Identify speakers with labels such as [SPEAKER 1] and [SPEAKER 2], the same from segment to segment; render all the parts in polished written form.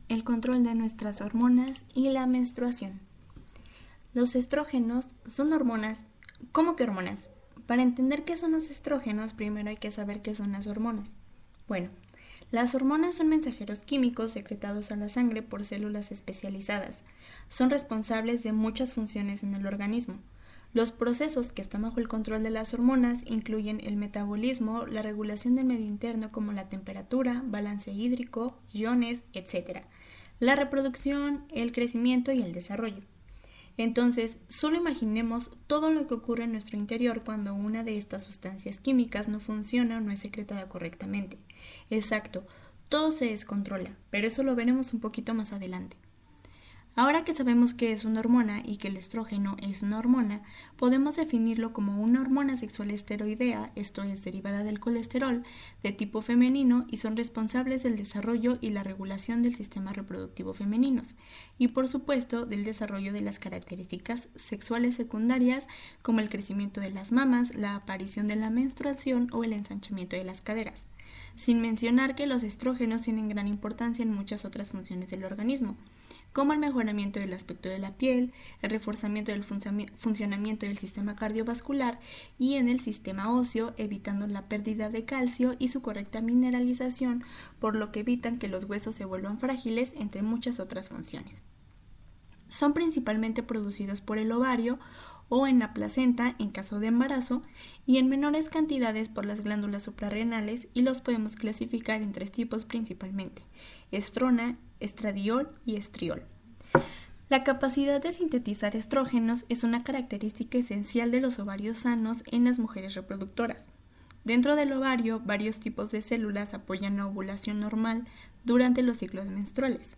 [SPEAKER 1] el control de nuestras hormonas y la menstruación. Los estrógenos son hormonas. ¿Cómo que hormonas? Para entender qué son los estrógenos, primero hay que saber qué son las hormonas. Bueno, las hormonas son mensajeros químicos secretados a la sangre por células especializadas. Son responsables de muchas funciones en el organismo. Los procesos que están bajo el control de las hormonas incluyen el metabolismo, la regulación del medio interno como la temperatura, balance hídrico, iones, etc., la reproducción, el crecimiento y el desarrollo. Entonces, solo imaginemos todo lo que ocurre en nuestro interior cuando una de estas sustancias químicas no funciona o no es secretada correctamente. Exacto, todo se descontrola, pero eso lo veremos un poquito más adelante. Ahora que sabemos qué es una hormona y que el estrógeno es una hormona, podemos definirlo como una hormona sexual esteroidea, esto es derivada del colesterol, de tipo femenino y son responsables del desarrollo y la regulación del sistema reproductivo femeninos y por supuesto del desarrollo de las características sexuales secundarias como el crecimiento de las mamas, la aparición de la menstruación o el ensanchamiento de las caderas. Sin mencionar que los estrógenos tienen gran importancia en muchas otras funciones del organismo, como el mejoramiento del aspecto de la piel, el reforzamiento del funcionamiento del sistema cardiovascular y en el sistema óseo, evitando la pérdida de calcio y su correcta mineralización, por lo que evitan que los huesos se vuelvan frágiles, entre muchas otras funciones. Son principalmente producidos por el ovario o en la placenta en caso de embarazo y en menores cantidades por las glándulas suprarrenales y los podemos clasificar en 3 tipos principalmente: estrona, estradiol y estriol. La capacidad de sintetizar estrógenos es una característica esencial de los ovarios sanos en las mujeres reproductoras. Dentro del ovario, varios tipos de células apoyan la ovulación normal durante los ciclos menstruales.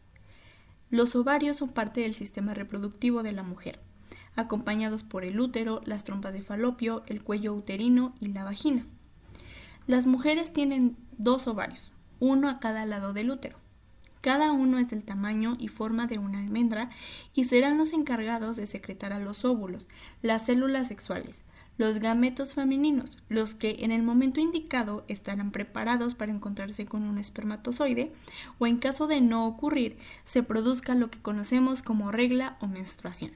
[SPEAKER 1] Los ovarios son parte del sistema reproductivo de la mujer, acompañados por el útero, las trompas de falopio, el cuello uterino y la vagina. Las mujeres tienen 2 ovarios, uno a cada lado del útero. Cada uno es del tamaño y forma de una almendra y serán los encargados de secretar a los óvulos, las células sexuales, los gametos femeninos, los que en el momento indicado estarán preparados para encontrarse con un espermatozoide o en caso de no ocurrir, se produzca lo que conocemos como regla o menstruación.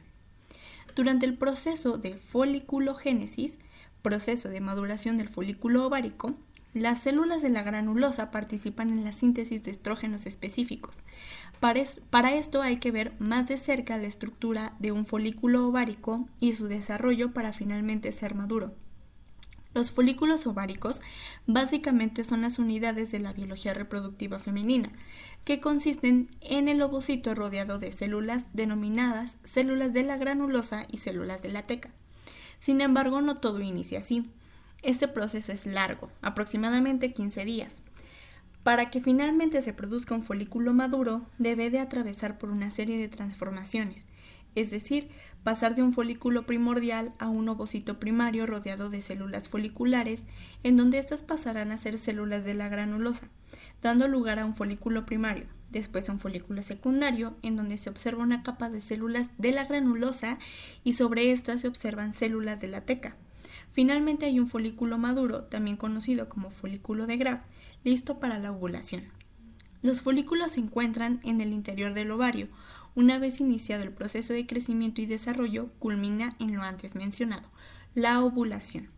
[SPEAKER 1] Durante el proceso de foliculogénesis, proceso de maduración del folículo ovárico, las células de la granulosa participan en la síntesis de estrógenos específicos. Para esto hay que ver más de cerca la estructura de un folículo ovárico y su desarrollo para finalmente ser maduro. Los folículos ováricos básicamente son las unidades de la biología reproductiva femenina, que consisten en el ovocito rodeado de células denominadas células de la granulosa y células de la teca. Sin embargo, no todo inicia así. Este proceso es largo, aproximadamente 15 días. Para que finalmente se produzca un folículo maduro, debe de atravesar por una serie de transformaciones, es decir, pasar de un folículo primordial a un ovocito primario rodeado de células foliculares, en donde éstas pasarán a ser células de la granulosa, dando lugar a un folículo primario, después a un folículo secundario, en donde se observa una capa de células de la granulosa y sobre éstas se observan células de la teca. Finalmente hay un folículo maduro, también conocido como folículo de Graf, listo para la ovulación. Los folículos se encuentran en el interior del ovario. Una vez iniciado el proceso de crecimiento y desarrollo, culmina en lo antes mencionado, la ovulación.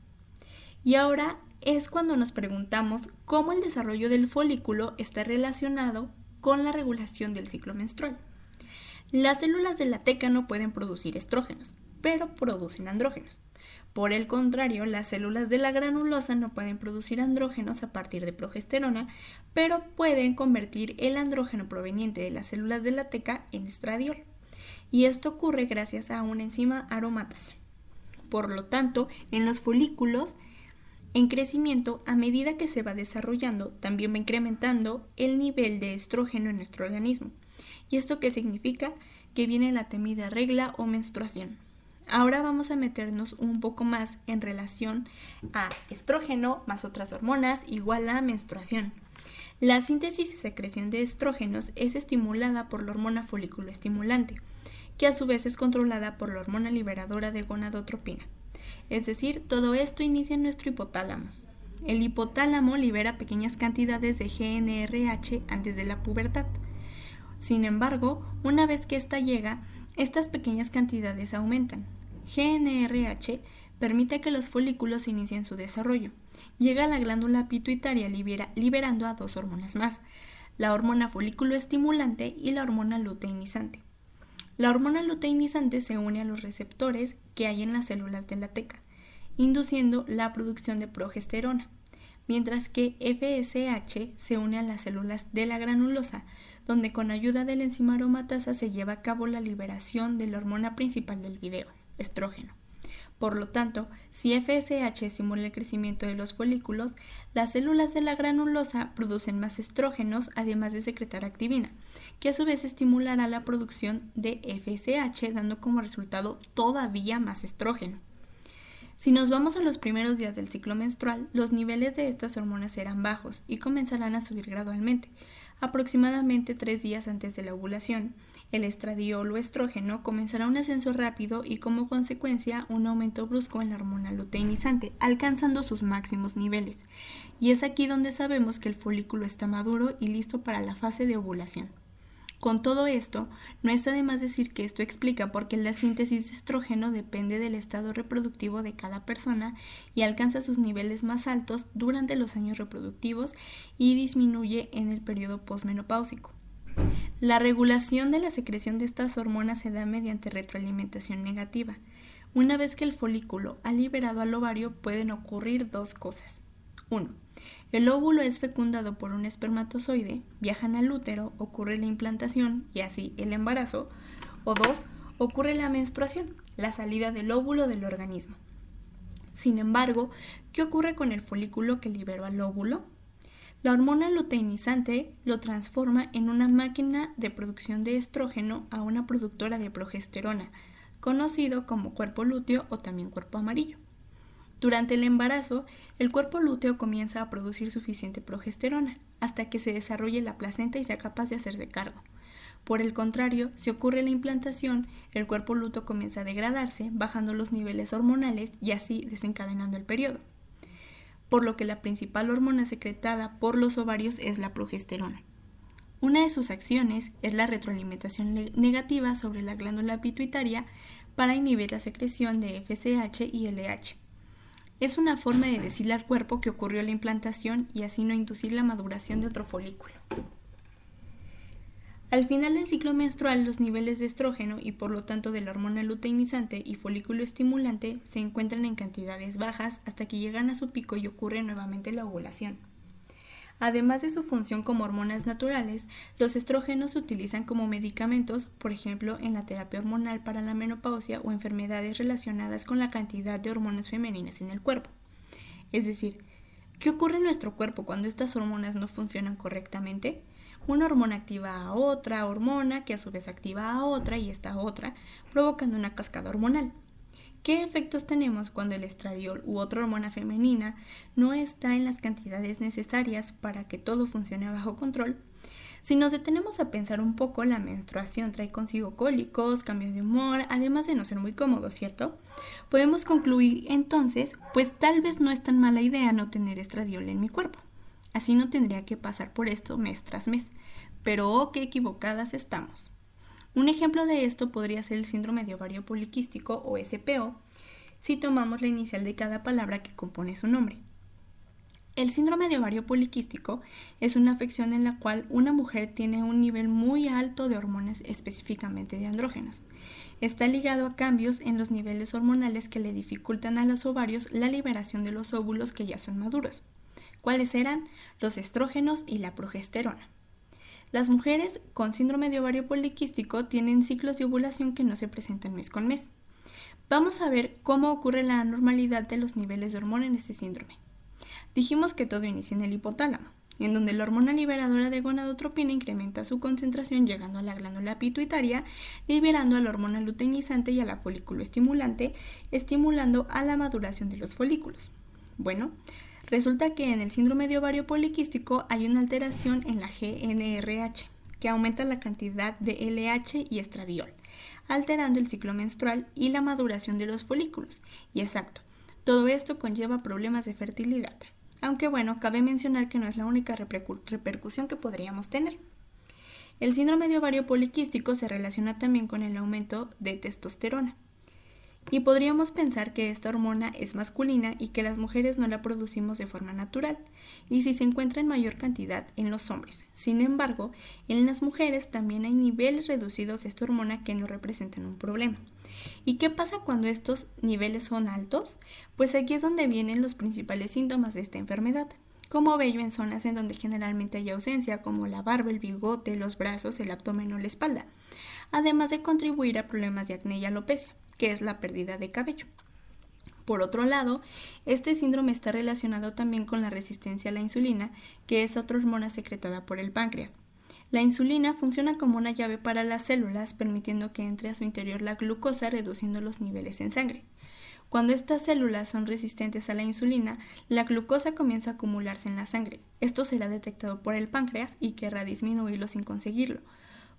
[SPEAKER 1] Y ahora es cuando nos preguntamos cómo el desarrollo del folículo está relacionado con la regulación del ciclo menstrual. Las células de la teca no pueden producir estrógenos, pero producen andrógenos. Por el contrario, las células de la granulosa no pueden producir andrógenos a partir de progesterona, pero pueden convertir el andrógeno proveniente de las células de la teca en estradiol. Y esto ocurre gracias a una enzima aromatasa. Por lo tanto, en los folículos en crecimiento, a medida que se va desarrollando, también va incrementando el nivel de estrógeno en nuestro organismo. ¿Y esto qué significa? Que viene la temida regla o menstruación. Ahora vamos a meternos un poco más en relación a estrógeno más otras hormonas igual a menstruación. La síntesis y secreción de estrógenos es estimulada por la hormona folículo estimulante, que a su vez es controlada por la hormona liberadora de gonadotropina. Es decir, todo esto inicia en nuestro hipotálamo. El hipotálamo libera pequeñas cantidades de GnRH antes de la pubertad. Sin embargo, una vez que ésta llega, estas pequeñas cantidades aumentan. GnRH permite que los folículos inicien su desarrollo. Llega a la glándula pituitaria liberando a dos hormonas más, la hormona folículo estimulante y la hormona luteinizante. La hormona luteinizante se une a los receptores que hay en las células de la teca, induciendo la producción de progesterona, mientras que FSH se une a las células de la granulosa, donde con ayuda de la enzima aromatasa se lleva a cabo la liberación de la hormona principal del video, estrógeno. Por lo tanto, si FSH estimula el crecimiento de los folículos, las células de la granulosa producen más estrógenos, además de secretar activina, que a su vez estimulará la producción de FSH, dando como resultado todavía más estrógeno. Si nos vamos a los primeros días del ciclo menstrual, los niveles de estas hormonas serán bajos y comenzarán a subir gradualmente. Aproximadamente 3 días antes de la ovulación, el estradiol o estrógeno comenzará un ascenso rápido y como consecuencia un aumento brusco en la hormona luteinizante, alcanzando sus máximos niveles. Y es aquí donde sabemos que el folículo está maduro y listo para la fase de ovulación. Con todo esto, no está de más decir que esto explica por qué la síntesis de estrógeno depende del estado reproductivo de cada persona y alcanza sus niveles más altos durante los años reproductivos y disminuye en el periodo posmenopáusico. La regulación de la secreción de estas hormonas se da mediante retroalimentación negativa. Una vez que el folículo ha liberado al ovario, pueden ocurrir dos cosas. 1. El óvulo es fecundado por un espermatozoide, viajan al útero, ocurre la implantación y así el embarazo. O 2. Ocurre la menstruación, la salida del óvulo del organismo. Sin embargo, ¿qué ocurre con el folículo que liberó al óvulo? La hormona luteinizante lo transforma en una máquina de producción de estrógeno a una productora de progesterona, conocido como cuerpo lúteo o también cuerpo amarillo. Durante el embarazo, el cuerpo lúteo comienza a producir suficiente progesterona hasta que se desarrolle la placenta y sea capaz de hacerse cargo. Por el contrario, si ocurre la implantación, el cuerpo lúteo comienza a degradarse, bajando los niveles hormonales y así desencadenando el periodo. Por lo que la principal hormona secretada por los ovarios es la progesterona. Una de sus acciones es la retroalimentación negativa sobre la glándula pituitaria para inhibir la secreción de FSH y LH. Es una forma de decirle al cuerpo que ocurrió la implantación y así no inducir la maduración de otro folículo. Al final del ciclo menstrual, los niveles de estrógeno y por lo tanto de la hormona luteinizante y folículo estimulante se encuentran en cantidades bajas hasta que llegan a su pico y ocurre nuevamente la ovulación. Además de su función como hormonas naturales, los estrógenos se utilizan como medicamentos, por ejemplo, en la terapia hormonal para la menopausia o enfermedades relacionadas con la cantidad de hormonas femeninas en el cuerpo. Es decir, ¿qué ocurre en nuestro cuerpo cuando estas hormonas no funcionan correctamente? Una hormona activa a otra hormona, que a su vez activa a otra y esta otra, provocando una cascada hormonal. ¿Qué efectos tenemos cuando el estradiol u otra hormona femenina no está en las cantidades necesarias para que todo funcione bajo control? Si nos detenemos a pensar un poco, la menstruación trae consigo cólicos, cambios de humor, además de no ser muy cómodo, ¿cierto? Podemos concluir entonces, pues tal vez no es tan mala idea no tener estradiol en mi cuerpo. Así no tendría que pasar por esto mes tras mes. Pero oh, qué equivocadas estamos. Un ejemplo de esto podría ser el síndrome de ovario poliquístico o SPO, si tomamos la inicial de cada palabra que compone su nombre. El síndrome de ovario poliquístico es una afección en la cual una mujer tiene un nivel muy alto de hormonas, específicamente de andrógenos. Está ligado a cambios en los niveles hormonales que le dificultan a los ovarios la liberación de los óvulos que ya son maduros. ¿Cuáles eran? Los estrógenos y la progesterona. Las mujeres con síndrome de ovario poliquístico tienen ciclos de ovulación que no se presentan mes con mes. Vamos a ver cómo ocurre la anormalidad de los niveles de hormona en este síndrome. Dijimos que todo inicia en el hipotálamo, en donde la hormona liberadora de gonadotropina incrementa su concentración llegando a la glándula pituitaria, liberando a la hormona luteinizante y a la folículo estimulante, estimulando a la maduración de los folículos. Bueno, resulta que en el síndrome de ovario poliquístico hay una alteración en la GnRH, que aumenta la cantidad de LH y estradiol, alterando el ciclo menstrual y la maduración de los folículos. Y exacto, todo esto conlleva problemas de fertilidad. Aunque bueno, cabe mencionar que no es la única repercusión que podríamos tener. El síndrome de ovario poliquístico se relaciona también con el aumento de testosterona. Y podríamos pensar que esta hormona es masculina y que las mujeres no la producimos de forma natural, y si se encuentra en mayor cantidad en los hombres. Sin embargo, en las mujeres también hay niveles reducidos de esta hormona que no representan un problema. ¿Y qué pasa cuando estos niveles son altos? Pues aquí es donde vienen los principales síntomas de esta enfermedad, como vello en zonas en donde generalmente hay ausencia, como la barba, el bigote, los brazos, el abdomen o la espalda, además de contribuir a problemas de acné y alopecia, que es la pérdida de cabello. Por otro lado, este síndrome está relacionado también con la resistencia a la insulina, que es otra hormona secretada por el páncreas. La insulina funciona como una llave para las células, permitiendo que entre a su interior la glucosa, reduciendo los niveles en sangre. Cuando estas células son resistentes a la insulina, la glucosa comienza a acumularse en la sangre. Esto será detectado por el páncreas y querrá disminuirlo sin conseguirlo,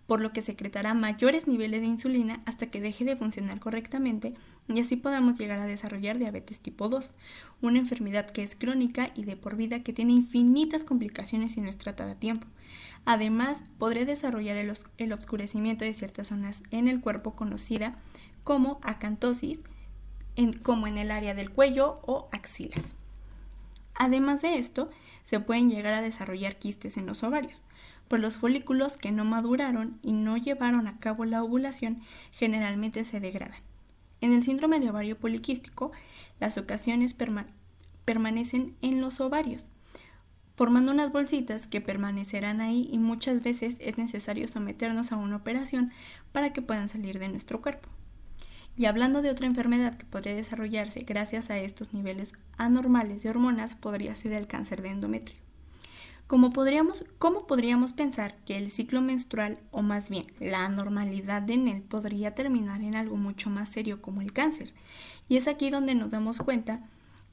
[SPEAKER 1] por lo que secretará mayores niveles de insulina hasta que deje de funcionar correctamente y así podamos llegar a desarrollar diabetes tipo 2, una enfermedad que es crónica y de por vida que tiene infinitas complicaciones si no es tratada a tiempo. Además, podría desarrollar el oscurecimiento de ciertas zonas en el cuerpo conocida como acantosis, como en el área del cuello o axilas. Además de esto, se pueden llegar a desarrollar quistes en los ovarios, pues los folículos que no maduraron y no llevaron a cabo la ovulación generalmente se degradan. En el síndrome de ovario poliquístico, las ocasiones permanecen en los ovarios, formando unas bolsitas que permanecerán ahí y muchas veces es necesario someternos a una operación para que puedan salir de nuestro cuerpo. Y hablando de otra enfermedad que podría desarrollarse gracias a estos niveles anormales de hormonas, podría ser el cáncer de endometrio. ¿Cómo podríamos pensar que el ciclo menstrual, o más bien la anormalidad de él, podría terminar en algo mucho más serio como el cáncer? Y es aquí donde nos damos cuenta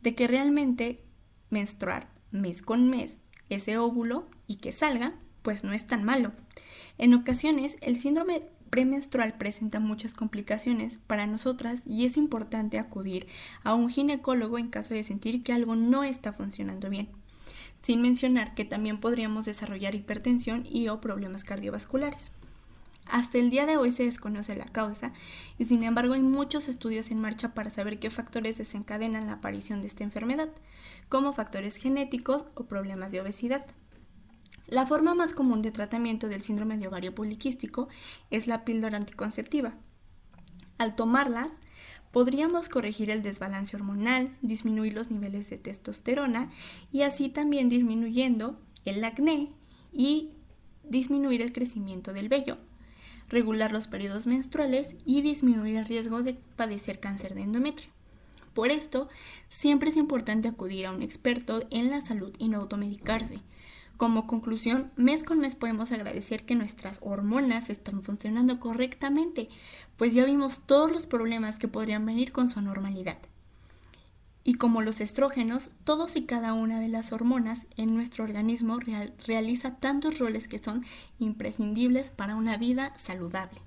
[SPEAKER 1] de que realmente menstruar mes con mes, ese óvulo y que salga, pues no es tan malo. En ocasiones, el síndrome premenstrual presenta muchas complicaciones para nosotras y es importante acudir a un ginecólogo en caso de sentir que algo no está funcionando bien. Sin mencionar que también podríamos desarrollar hipertensión y o problemas cardiovasculares. Hasta el día de hoy se desconoce la causa y sin embargo hay muchos estudios en marcha para saber qué factores desencadenan la aparición de esta enfermedad, como factores genéticos o problemas de obesidad. La forma más común de tratamiento del síndrome de ovario poliquístico es la píldora anticonceptiva. Al tomarlas, podríamos corregir el desbalance hormonal, disminuir los niveles de testosterona y así también disminuyendo el acné y disminuir el crecimiento del vello, regular los periodos menstruales y disminuir el riesgo de padecer cáncer de endometrio. Por esto, siempre es importante acudir a un experto en la salud y no automedicarse. Como conclusión, mes con mes podemos agradecer que nuestras hormonas están funcionando correctamente, pues ya vimos todos los problemas que podrían venir con su anormalidad. Y como los estrógenos, todos y cada una de las hormonas en nuestro organismo realiza tantos roles que son imprescindibles para una vida saludable.